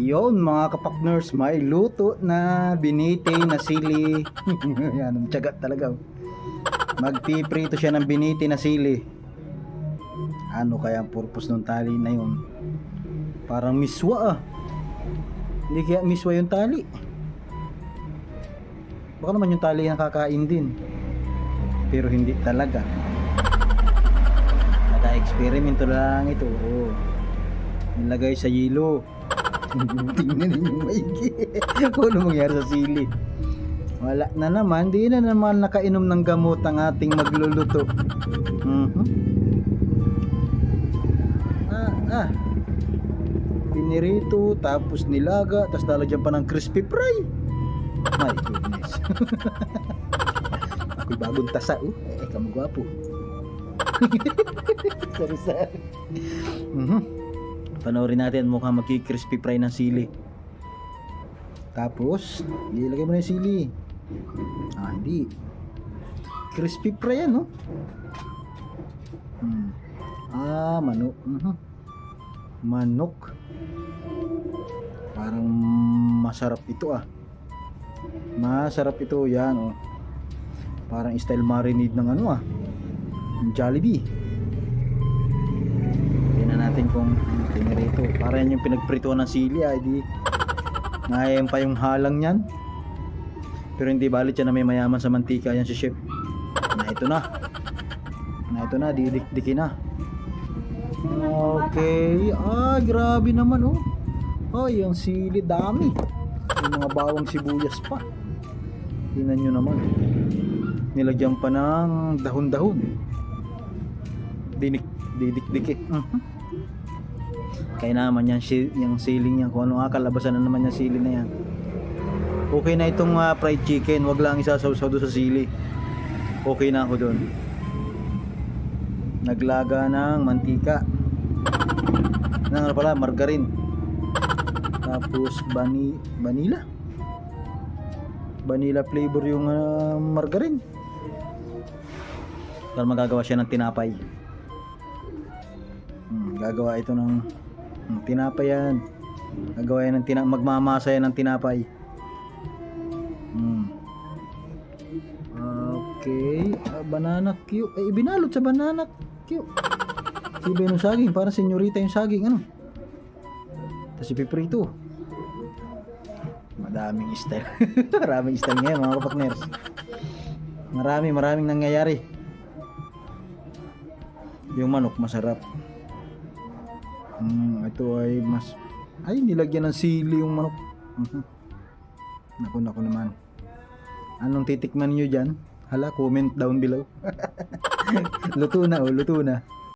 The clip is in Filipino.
Yun mga kapakners, may luto na binite na sili. Yan, ang tiyaga talaga. Magpiprito siya ng binite na sili. Ano kaya ang purpose ng tali na yun? Parang miswa ah. Hindi kaya miswa yung tali. Baka naman yung tali yung kakain din. Pero hindi talaga. Naka-eksperimento lang ito. Oh. Nilagay sa yelo. Tingnan ninyo maigi. Kung ano mangyari sa sili. Wala na naman. Di na naman nakainom ng gamot ang ating magluluto. Pinirito, tapos nilaga, tapos lalagyan pa ng crispy fry. My goodness. Ako'y bagong tasa. Kamu gwapo. Sorry. Panoorin natin, mukhang magki-crispy fry ng sili. Tapos ilagay mo na yung sili. Hindi crispy fry yan, no? Manok. Manok. Parang masarap ito ah. Masarap ito, yan oh. Parang style marinade ng ano ah, ng Jollibee. Tingnan natin kung pinirito. Para yan yung pinagprituan ng sili ah, di ngayon pa yung halang yan. Pero hindi balit yan na may mayaman sa mantika yan si chef. Ito na, didikdikin na. Okay, grabe naman oh. Yung sili dami. Yung mga bawang sibuyas pa. Tingnan nyo naman. Nilagyan pa ng dahon-dahon. Didikdik. Kaya naman yan, yung siling yan, kung ano kalabasan na naman yung sili na yan. Okay na itong fried chicken, wag lang isasaw-saw doon sa sili. Okay na ako doon. Naglaga ng mantika. Ano pala, margarine. Tapos vanilla flavor yung margarine. Para magagawa siya ng tinapay. Gagawa ito ng tinapay yan. Gagawa yan ng magmamasa yan ng tinapay. Okay, banana Q. Ibinalot sa banana Q. Iba yung saging, para senyorita yung saging, ano? Tapos ipiprito. Madaming style. Maraming style ngayon mga kapatners. Maraming nangyayari. Yung manok masarap. Ito ay nilagyan ng sili yung manok. Naku naman. Anong titikman niyo dyan? Hala, comment down below. Luto na.